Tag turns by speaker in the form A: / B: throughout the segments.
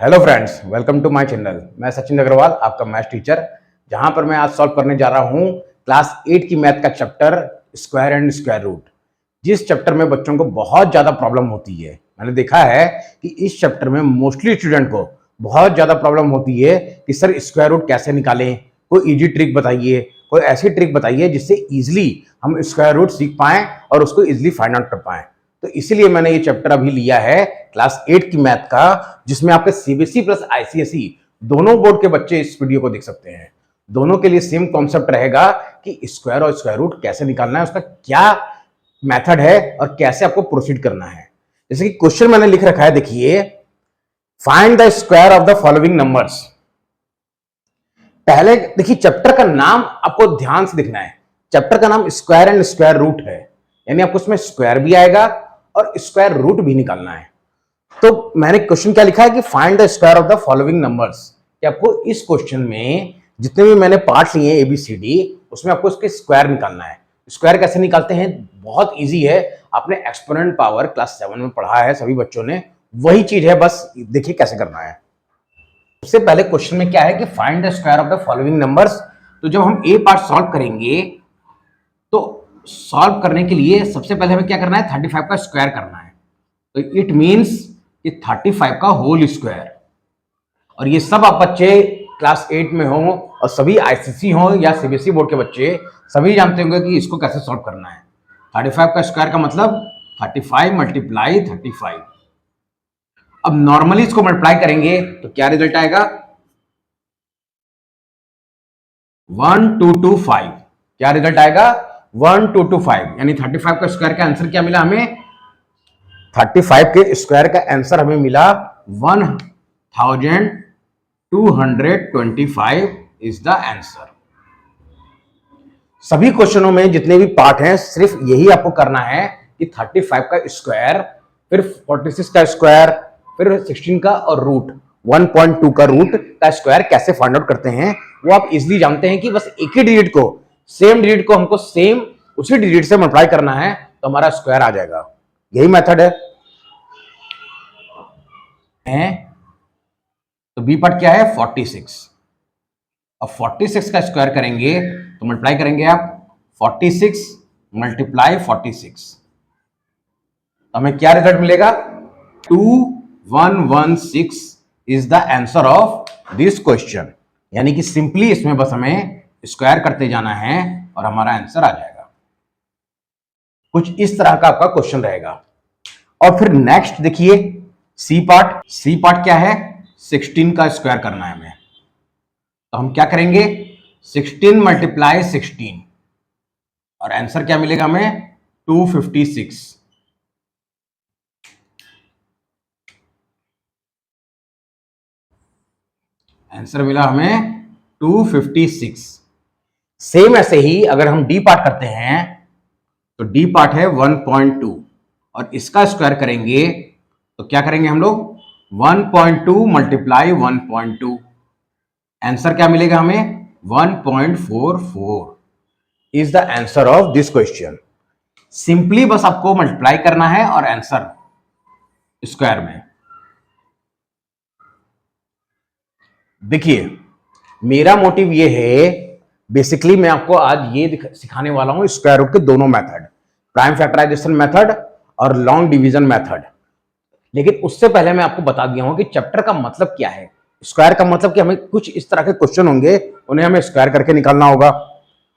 A: Hello friends, welcome to my channel. मैं सचिन अग्रवाल, आपका math teacher, जहां पर मैं आज सॉल्व करने जा रहा हूं क्लास 8 की मैथ का chapter square and square root. जिस चैप्टर में बच्चों को बहुत ज़्यादा प्रॉब्लम होती है। मैंने देखा है कि इस चैप्टर में मोस्टली स्टूडेंट को बहुत ज़्यादा प्रॉब्लम होती है कि सर स्क्वायर रूट कैसे निकालें, कोई ईजी ट्रिक बताइए, कोई ऐसी ट्रिक बताइए जिससे ईजिली हम स्क्वायर रूट सीख पाएँ और उसको ईजिली फाइंड आउट कर पाएँ। तो इसीलिए मैंने ये चैप्टर अभी लिया है क्लास 8 की मैथ का, जिसमें आपके सीबीएसई प्लस आईसीएसई दोनों बोर्ड के बच्चे इस वीडियो को देख सकते हैं। दोनों के लिए सेम कॉन्सेप्ट रहेगा कि स्क्वायर और स्क्वायर रूट कैसे निकालना है, उसका क्या मेथड है और कैसे आपको प्रोसीड करना है। जैसे कि क्वेश्चन मैंने लिख रखा है, देखिए, find the square of the following numbers. पहले देखिए, चैप्टर का नाम आपको ध्यान से देखना है। चैप्टर का नाम स्क्वायर एंड स्क्वायर रूट है, यानी आपको उसमें स्क्वायर भी आएगा और स्क्वायर रूट भी निकालना है। तो मैंने क्वेश्चन क्या लिखा है कि find the square of the following numbers, कि आपको इस क्वेश्चन में जितने भी मैंने पार्ट लिए एबीसीडी, उसमें आपको इसके स्क्वायर निकालना है। स्क्वायर कैसे निकालते हैं, बहुत इजी है। आपने एक्सपोनेंट पावर क्लास 7 में पढ़ा है सभी बच्चों ने, वही चीज है, बस देखिए कैसे करना है। सबसे पहले क्वेश्चन में क्या है कि find the square of the following numbers. तो जब हम ए पार्ट सॉल्व करेंगे तो सॉल्व करने के लिए सबसे पहले हमें क्या करना है, 35 का स्क्वायर करना है। तो इट मींस कि 35 का होल स्क्वायर। और ये सब आप बच्चे क्लास 8 में हो और सभी आईसीएसई हो या सीबीएसई बोर्ड के बच्चे सभी जानते होंगे कि इसको कैसे सॉल्व करना है। 35 का स्क्वायर का मतलब 35 मल्टीप्लाई 35। अब नॉर्मली इसको मल्टीप्लाई करेंगे तो क्या रिजल्ट आएगा, 1225। क्या रिजल्ट आएगा, 1225। यानी 35 का स्क्वायर का आंसर क्या मिला हमें, 35 के स्क्वायर का आंसर हमें मिला 1225 इज द आंसर। सभी क्वेश्चनों में जितने भी पार्ट हैं सिर्फ यही आपको करना है कि 35 का स्क्वायर, फिर 46 का स्क्वायर, फिर 16 का और रूट 1.2 का रूट का स्क्वायर कैसे फाइंड आउट करते हैं वो आप इजीली जानते हैं कि बस एक ही डिजिट को, सेम डिजिट को हमको सेम उसी डिजिट से मल्टीप्लाई करना है तो हमारा स्क्वायर आ जाएगा। यही मेथड है। तो बी पार्ट क्या है, 46। अब 46 का स्क्वायर करेंगे तो मल्टीप्लाई करेंगे आप 46 मल्टीप्लाई 46, तो हमें क्या रिजल्ट मिलेगा, 2116 is the answer of this question. यानी कि सिंपली इसमें बस हमें स्क्वायर करते जाना है और हमारा आंसर आ जाएगा। कुछ इस तरह का आपका क्वेश्चन रहेगा। और फिर नेक्स्ट देखिए सी पार्ट। सी पार्ट क्या है, 16 का स्क्वायर करना है हमें। तो हम क्या करेंगे, 16 मल्टीप्लाई 16 और आंसर क्या मिलेगा हमें, 256। आंसर मिला हमें 256। सेम ऐसे ही अगर हम डी पार्ट करते हैं तो डी पार्ट है 1.2 और इसका स्क्वायर करेंगे तो क्या करेंगे हम लोग, 1.2 मल्टीप्लाई 1.2, आंसर क्या मिलेगा हमें, 1.44 is the answer of this question. Simply बस आपको मल्टीप्लाई करना है और आंसर स्क्वायर में। देखिए मेरा मोटिव ये है, बेसिकली मैं आपको आज ये सिखाने वाला हूं स्क्वायर रूट के दोनों मेथड, प्राइम फैक्टराइजेशन मेथड और लॉन्ग डिवीजन मेथड। लेकिन उससे पहले मैं आपको बता दिया हूं कि चैप्टर का मतलब क्या है। स्क्वायर का मतलब कि हमें कुछ इस तरह के क्वेश्चन होंगे, उन्हें हमें स्क्वायर करके निकालना होगा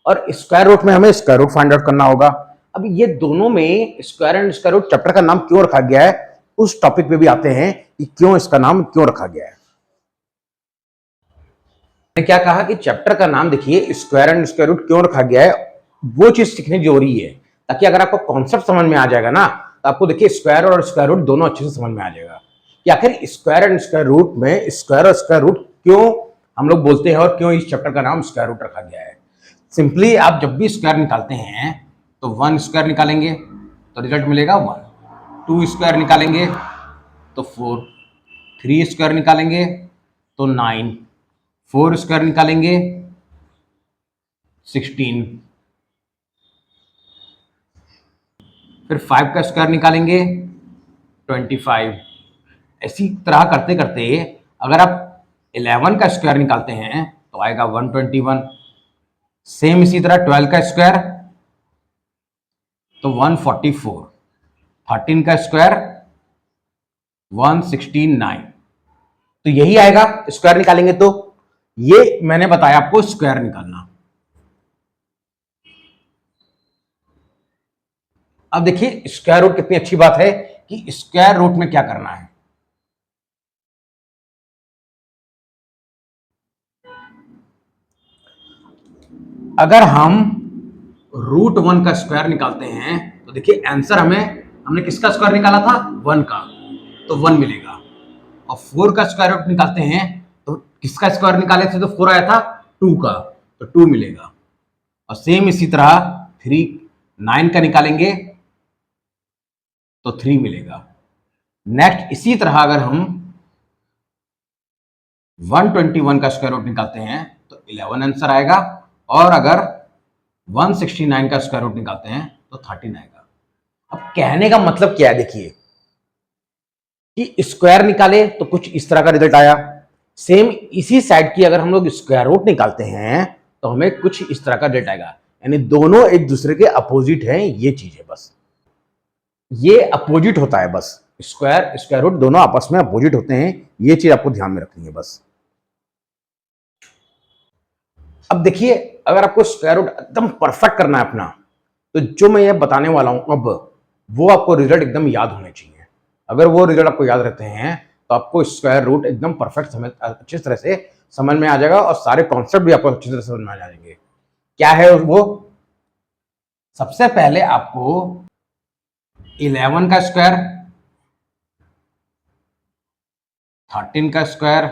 A: और स्क्वायर रूट में हमें स्क्वायर रूट फाइंड आउट करना होगा। अब ये दोनों में square and square root chapter का नाम क्यों रखा गया है, उस टॉपिक पे भी आते हैं कि क्यों इसका नाम क्यों रखा गया है। मैंने क्या कहा कि चैप्टर का नाम देखिए स्क्वायर एंड स्क्वायर रूट क्यों रखा गया है, वो चीज सीखनी जरूरी है, ताकि अगर आपको कॉन्सेप्ट समझ में आ जाएगा ना तो आपको देखिए स्क्वायर और स्क्वायर रूट दोनों अच्छे से समझ में आ जाएगा कि आखिर स्क्वायर एंड स्क्वायर रूट में स्क्वायर और स्क्वायर रूट क्यों हम लोग बोलते हैं और क्यों इस चैप्टर का नाम स्क्वायर रूट रखा गया है। सिंपली आप जब भी स्क्वायर निकालते हैं तो 1 स्क्वायर निकालेंगे तो रिजल्ट मिलेगा 1, 2 स्क्वायर निकालेंगे तो 4, 3 स्क्वायर निकालेंगे तो 9, 4 स्क्वायर निकालेंगे 16, फिर 5 का स्क्वायर निकालेंगे 25। इसी तरह करते करते अगर आप 11 का स्क्वायर निकालते हैं तो आएगा 121। सेम इसी तरह 12 का स्क्वायर तो 144, 13 का स्क्वायर 169। तो यही आएगा स्क्वायर निकालेंगे तो। ये मैंने बताया आपको स्क्वायर निकालना। अब देखिए स्क्वायर रूट कितनी अच्छी बात है कि स्क्वायर रूट में क्या करना है। अगर हम √1 का स्क्वायर निकालते हैं तो देखिए आंसर हमने किसका स्क्वायर निकाला था, 1 का, तो 1 मिलेगा। और 4 का स्क्वायर रूट निकालते हैं तो किसका स्क्वायर निकाले थे तो 4 आया था 2 का, तो 2 मिलेगा। और सेम इसी तरह 9 का निकालेंगे तो 3 मिलेगा। नेक्स्ट इसी तरह अगर हम 121 का स्क्वायर रूट निकालते हैं तो 11 आंसर आएगा। और अगर 169 का स्क्वायर रूट निकालते हैं तो 13 आएगा। अब कहने का मतलब क्या है, देखिए कि स्क्वायर निकाले तो कुछ इस तरह का रिजल्ट आया। सेम इसी साइड की अगर हम लोग स्क्वायर रूट निकालते हैं तो हमें कुछ इस तरह का रिजल्ट आएगा। यानी दोनों एक दूसरे के अपोजिट हैं, ये चीज है बस, ये अपोजिट होता है बस। स्क्वायर रूट दोनों आपस में अपोजिट होते हैं, ये चीज आपको ध्यान में रखनी है बस। अब देखिए अगर आपको स्क्वायर रूट एकदम परफेक्ट करना है अपना, तो जो मैं ये बताने वाला हूं अब, वो आपको रिजल्ट एकदम याद होने चाहिए। अगर वो रिजल्ट आपको याद रहते हैं तो आपको स्क्वायर रूट एकदम परफेक्ट अच्छी तरह से समझ में आ जाएगा और सारे कॉन्सेप्ट भी आपको अच्छी तरह से समझ में आ जाएंगे। क्या है वो? सबसे पहले आपको 11 का स्क्वायर, 13 का स्क्वायर,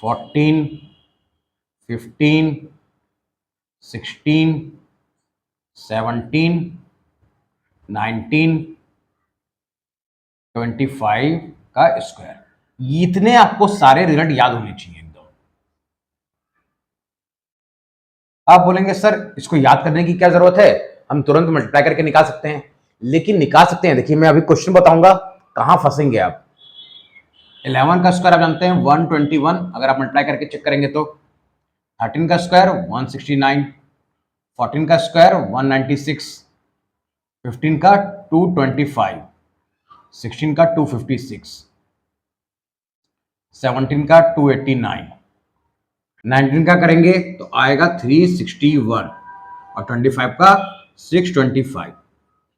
A: 14, 15, 16, 17, 19, 25 का स्क्वायर, इतने आपको सारे रिजल्ट याद होने चाहिए एकदम। आप बोलेंगे सर इसको याद करने की क्या जरूरत है, हम तुरंत मल्टीप्लाई करके निकाल सकते हैं। लेकिन निकाल सकते हैं, देखिए मैं अभी क्वेश्चन बताऊंगा, कहां फंसेंगे आप। 11 का स्क्वायर आप जानते हैं 121, अगर आप मल्टीप्लाई करके चेक करेंगे तो 13 का स्क्वायर 169, 14 का स्क्वायर 196, 15 का 225, 16 का 256, 17 का 289, 19 का करेंगे तो आएगा 361 और 25 का 625।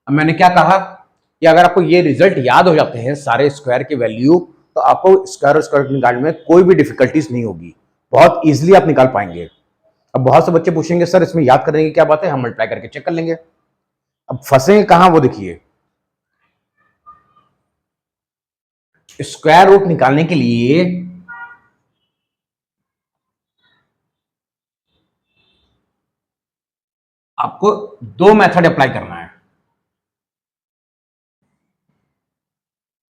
A: अब मैंने क्या कहा कि अगर आपको ये रिजल्ट याद हो जाते हैं सारे स्क्वायर के वैल्यू, तो आपको स्क्वायर निकालने में कोई भी डिफिकल्टीज नहीं होगी, बहुत इजीली आप निकाल पाएंगे। अब बहुत से बच्चे पूछेंगे सर इसमें याद करने की क्या बात है, हम मल्टीप्लाई करके चेक कर लेंगे। अब फंसेंगे कहां वो देखिए, स्क्वायर रूट निकालने के लिए आपको दो मेथड अप्लाई करना है।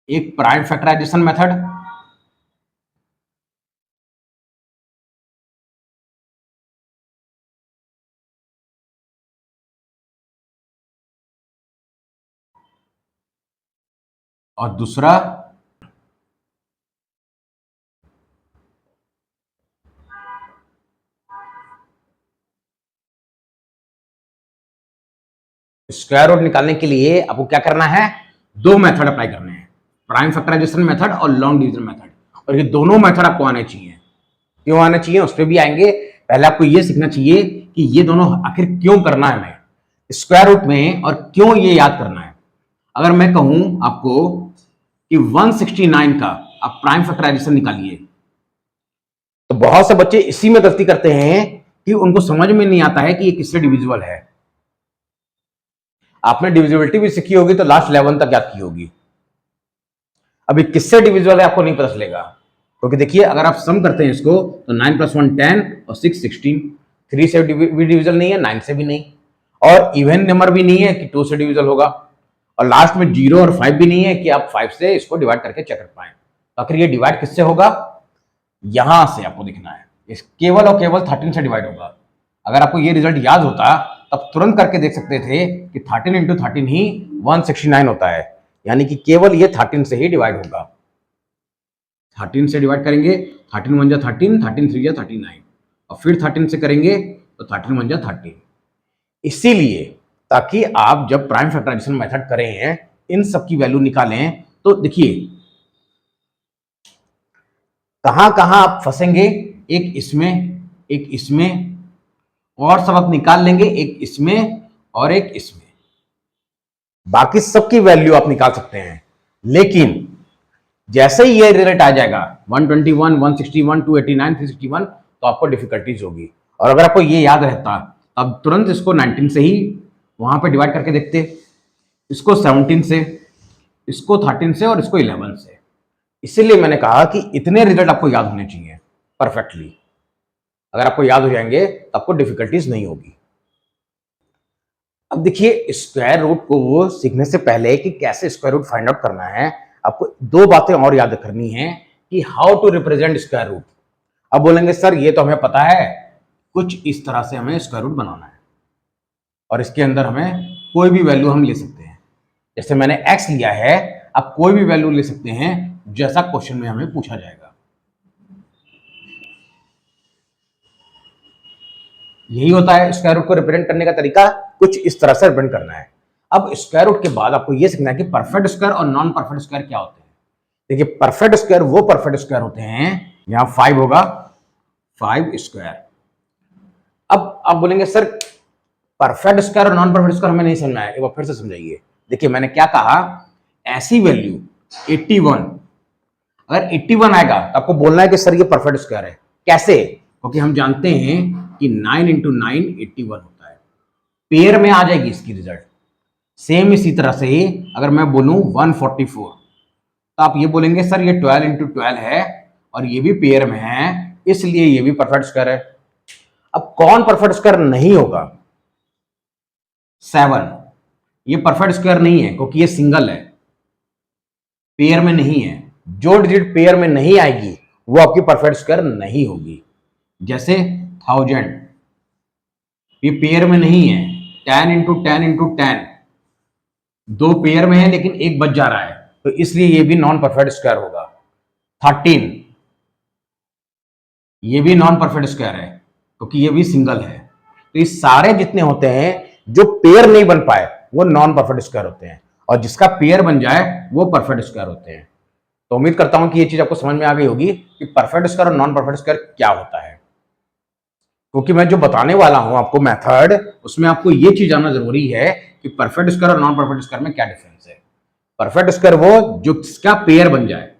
A: एक प्राइम फैक्टराइजेशन मेथड, और दूसरा स्क्वायर रूट निकालने के लिए आपको क्या करना है, दो मेथड अप्लाई करने हैं, प्राइम फैक्टराइजेशन मेथड और लॉन्ग डिवीजन मेथड। और ये दोनों मेथड आपको आने चाहिए। क्यों आने चाहिए उस पर भी आएंगे, पहले आपको ये सीखना चाहिए कि ये दोनों आखिर क्यों करना है हमें स्क्वायर रूट में, और क्यों ये याद करना है। अगर मैं कहूं आपको कि 169 का आप प्राइम फैक्टराइजेशन निकालिए, तो बहुत से बच्चे इसी में गलती करते हैं कि उनको समझ में नहीं आता है कि ये किससे डिविजिबल है। आपने डिविजिबिलिटी भी सीखी होगी तो लास्ट 11 तक याद की होगी, अभी किससे डिविजिबल है आपको नहीं पता चलेगा। क्योंकि देखिए अगर आप सम करते हैं इसको तो 9 + 1 10 और 6 16, 3 से भी डिविजल नहीं है, 9 से भी नहीं, और इवन नंबर भी नहीं है कि 2 से डिविजल होगा, और लास्ट में 0 और 5 भी नहीं है कि आप 5 से इसको डिवाइड करके चेक कर पाए। तो आखिर ये डिवाइड किससे होगा, यहां से आपको दिखना है, इस केवल और केवल 13 से डिवाइड होगा। अगर आपको ये रिजल्ट याद होता तब तुरंत करके देख सकते थे कि 13 × 13 ही 169 होता है, यानी कि केवल ये 13 से ही डिवाइड होगा। 13 से डिवाइड करेंगे, 13 1 जा 13, 13 3 जा 39, और फिर 13 से करेंगे तो 13 1 जा 13। इसीलिए ताकि आप जब प्राइम फैक्टराइजेशन मेथड करें, इन सब की वैल्यू निकालें, तो देखिए कहां कहां आप फंसेंगे, एक इसमें, एक इसमें, और सब आप निकाल लेंगे, एक इसमें और एक इसमें, बाकी सबकी वैल्यू आप निकाल सकते हैं। लेकिन जैसे ही ये रिजल्ट आ जाएगा 121, 161, 289, 361, तो आपको डिफिकल्टीज होगी। और अगर आपको ये याद रहता, अब तुरंत इसको 19 से ही वहां पे डिवाइड करके देखते, इसको 17 से, इसको 13 से, और इसको 11 से। इसीलिए मैंने कहा कि इतने रिजल्ट आपको याद होने चाहिए परफेक्टली। अगर आपको याद हो जाएंगे तो आपको डिफिकल्टीज नहीं होगी। अब देखिए स्क्वायर रूट को वो सीखने से पहले कि कैसे स्क्वायर रूट फाइंड आउट करना है, आपको दो बातें और याद करनी है कि how to represent square root. अब बोलेंगे सर ये तो हमें पता है, कुछ इस तरह से हमें स्क्वायर रूट बनाना है और इसके अंदर हमें कोई भी वैल्यू हम ले सकते हैं। जैसे मैंने x लिया है, आप कोई भी वैल्यू ले सकते हैं जैसा क्वेश्चन में हमें पूछा जाएगा। यही होता है स्क्वायर रूट को रिप्रेजेंट करने का तरीका, कुछ इस तरह से रिप्रेजेंट करना है। अब स्क्वायर रूट के बाद आपको यह सीखना है कि परफेक्ट स्क्वायर और नॉन परफेक्ट स्क्वायर क्या होते हैं। देखिए परफेक्ट स्क्वायर वो परफेक्ट स्क्वायर होते हैं, यहां 5 होगा, 5 स्क्वायर। अब आप बोलेंगे सर परफेक्ट स्क्वायर और नॉन परफेक्ट स्क्वायर हमें नहीं समझना है, एक बार फिर से समझाइए। देखिए मैंने क्या कहा, ऐसी वैल्यू 81, अगर 81 आएगा तो आपको बोलना है कि सर ये परफेक्ट स्क्वायर है। कैसे? क्योंकि हम जानते हैं कि 9 × 9 81 होता है, पेयर में आ जाएगी इसकी रिजल्ट। सेम इसी तरह से अगर मैं बोलूं 144, तो आप ये बोलेंगे सर ये 12 × 12 है और ये भी पेयर में है, इसलिए ये भी परफेक्ट स्क्वायर है। अब कौन परफेक्ट स्क्वायर नहीं होगा? 7, ये परफेक्ट स्क्वायर नहीं है क्योंकि ये सिंगल है, पेयर में नहीं है। जो डिजिट पेयर में नहीं आएगी वो आपकी परफेक्ट स्क्वायर नहीं होगी। जैसे 1000, ये पेयर में नहीं है, 10 × 10 × 10, दो पेयर में है लेकिन एक बच जा रहा है, तो इसलिए ये भी नॉन परफेक्ट स्क्वायर होगा। 13, ये भी नॉन परफेक्ट स्क्वायर है क्योंकि ये भी सिंगल है। तो ये सारे जितने होते हैं जो पेयर नहीं बन पाए वो नॉन परफेक्ट स्क्वायर होते हैं, और जिसका पेयर बन जाए वो परफेक्ट स्क्वायर होते हैं। तो उम्मीद करता हूं कि ये चीज आपको समझ में आ गई होगी कि परफेक्ट स्क्वायर और नॉन परफेक्ट स्क्वायर क्या होता है। क्योंकि मैं जो बताने वाला हूं आपको मेथड, उसमें आपको ये चीज जानना जरूरी है कि परफेक्ट स्क्वायर और नॉन परफेक्ट स्क्वायर में क्या डिफरेंस है। परफेक्ट स्क्वायर वो जो इसका पेयर बन जाए,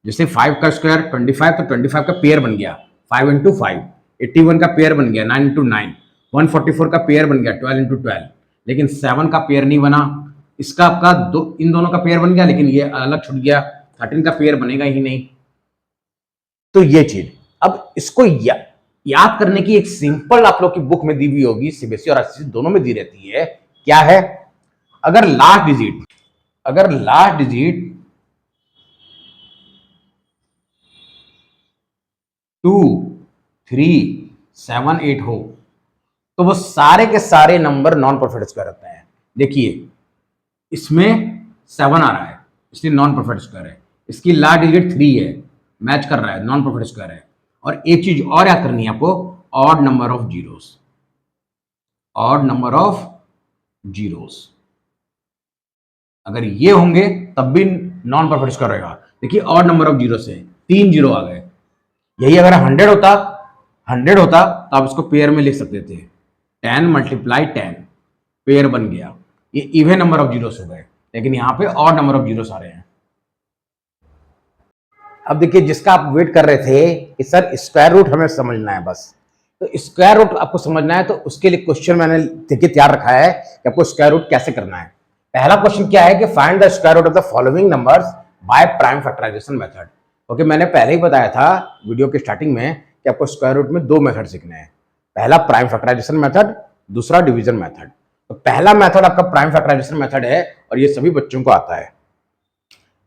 A: जैसे 5 का स्क्वायर 25, तो 25 का पेयर बन गया 5 × 5, 81 का पेयर बन गया 9 × 9, 144 का पेयर बन गया 12 × 12, लेकिन 7 का पेयर नहीं बना। इसका आपका इन दोनों का पेयर बन गया लेकिन ये अलग छूट गया, 13 का पेयर बनेगा ही नहीं। तो ये चीज, अब इसको याद करने की एक सिंपल आप लोग की बुक में दी हुई होगी, सीबीएसई और आईसीएसई दोनों में दी रहती है। क्या है? अगर लास्ट डिजिट 2 3 7 8 हो तो वो सारे के सारे नंबर नॉन परफेक्ट स्क्वायर होते हैं। देखिए इसमें 7 आ रहा है इसलिए नॉन परफेक्ट स्क्वायर है, इसकी लास्ट डिजिट 3 है, मैच कर रहा है, नॉन परफेक्ट स्क्वायर है। और एक चीज और याद करनी है आपको, odd number of zeros, odd number of zeros अगर ये होंगे तब भी नॉन परफेक्ट स्क्वायर रहेगा। देखिए ऑड नंबर ऑफ जीरो से 3 जीरो आ गए, यही अगर 100 होता तो आप इसको पेयर में लिख सकते थे, 10 × 10 पेयर बन गया, ये इवन नंबर ऑफ जीरोस हो गए, लेकिन यहां पे ऑड नंबर ऑफ जीरोस आ रहे हैं। अब देखिए जिसका आप वेट कर रहे थे कि सर स्क्वायर रूट हमें समझना है बस, तो स्क्वायर रूट आपको समझना है तो उसके लिए क्वेश्चन मैंने देखिए तैयार रखा है कि आपको स्क्वायर रूट कैसे करना है। पहला क्वेश्चन क्या है कि find the square root of the following numbers by prime factorisation method. Okay, मैंने पहले ही बताया था वीडियो के स्टार्टिंग में कि आपको स्क्वायर रूट में दो मेथड सीखने हैं, पहला प्राइम फैक्टराइजेशन मेथड, दूसरा डिवीजन मेथड। तो पहला मेथड आपका प्राइम फैक्टराइजेशन मेथड है और ये सभी बच्चों को आता है।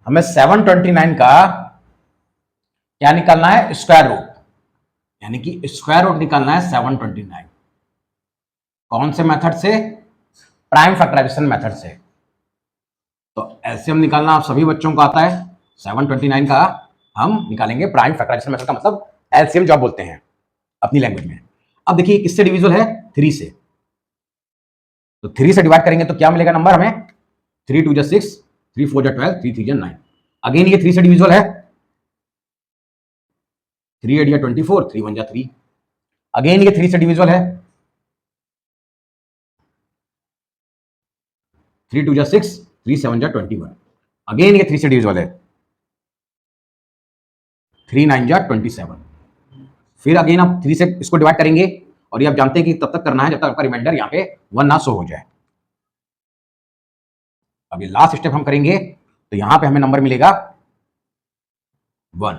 A: हमें 729 का क्या निकालना है? स्क्वायर रूट, यानी कि स्क्वायर रूट निकालना है 729। कौन से मेथड से? प्राइम फैक्टराइजेशन मेथड से। तो एलसीएम निकालना आप सभी बच्चों को आता है। 729 का हम निकालेंगे प्राइम फैक्टराइजेशन मेथड का मतलब एलसीएम जो आप बोलते हैं अपनी लैंग्वेज में। अब देखिए किससे डिविजिबल है, 3 से, तो 3 से डिवाइड करेंगे तो क्या मिलेगा नंबर हमें, 3 2 6, 3 4 12, 3 3 9। अगेन ये 3 से डिविजिबल है, 3 8 24, 3 1 3। अगेन ये 3 से डिविजिबल है, 3 2 6, 3 7 21। अगेन ये 3 से डिविजिबल है, 3 9 27। फिर अगेन आप 3 से इसको डिवाइड करेंगे और ये आप जानते हैं कि तब तक करना है जब तक आपका रिमाइंडर यहाँ पे 1 ना शो हो जाए। अब ये लास्ट स्टेप हम करेंगे तो यहां पे हमें नंबर मिलेगा 1।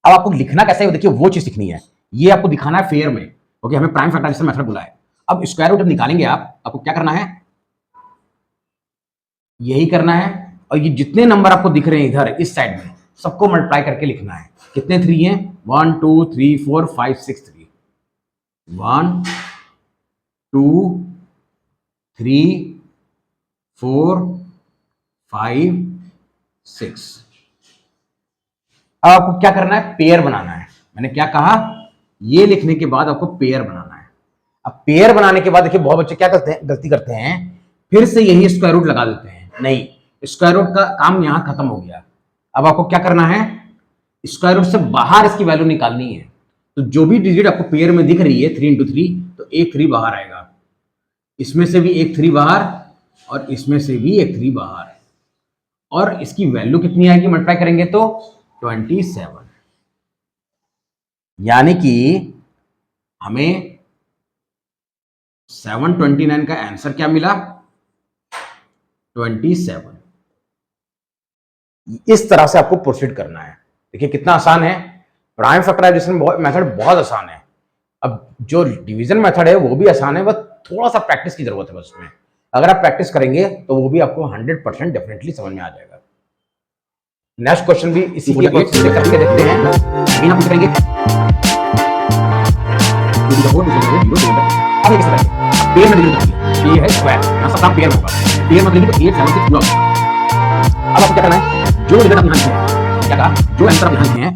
A: अब आपको लिखना कैसे है देखिए, वो चीज सीखनी है, ये आपको दिखाना है फेयर में, क्योंकि हमें प्राइम फैक्टराइजेशन मेथड बोला है। अब स्क्वायर रूट निकालेंगे आपको क्या करना है, यही करना है, और ये जितने नंबर आपको दिख रहे हैं इधर इस साइड में सबको मल्टीप्लाई करके लिखना है। कितने 3 हैं, 1 2 3 4 5 6 3, 1 2 3 4 5 6। अब आपको क्या करना है, पेयर बनाना है। मैंने क्या कहा, ये लिखने के बाद आपको पेयर बनाना है। अब पेयर बनाने के बाद देखिए बहुत बच्चे क्या करते हैं, गलती करते हैं, फिर से यही स्क्वायर रूट लगा देते हैं। नहीं, स्क्वायर रूट का काम यहां खत्म हो गया। अब आपको क्या करना है, स्क्वायर रूट से बाहर इसकी वैल्यू निकालनी है। तो जो भी डिजिट आपको पेयर में दिख रही है 3 × 3, तो एक 3 बाहर आएगा, इसमें से भी एक 3 बाहर, और इसमें से भी एक 3 बाहर, और इसकी वैल्यू कितनी आएगी मल्टीप्लाई करेंगे तो 27। यानी कि हमें 729 का आंसर क्या मिला, 27। इस तरह से आपको प्रोसीड करना है। देखिए कितना आसान है, प्राइम फैक्टराइजेशन मेथड बहुत आसान है। अब जो डिवीजन मेथड है वो भी आसान है, बस थोड़ा सा प्रैक्टिस की जरूरत है बस उसमें। अगर आप प्रैक्टिस करेंगे तो वो भी आपको 100% डेफिनेटली समझ में आ जाएगा। नेक्स्ट क्वेश्चन भी इसी के करके देखते हैं। अभी हम करेंगे अब एक तरह पेयर में डिवीजन, ये है स्क्वायर, यहां सब पेयर होगा, पेयर में डिवीजन तो 8 7 6 पूरा। अब आपको क्या करना है, जो रिजल्ट आप यहां लिखे हैं, क्या कहा, जो आंसर आप यहां लिखे हैं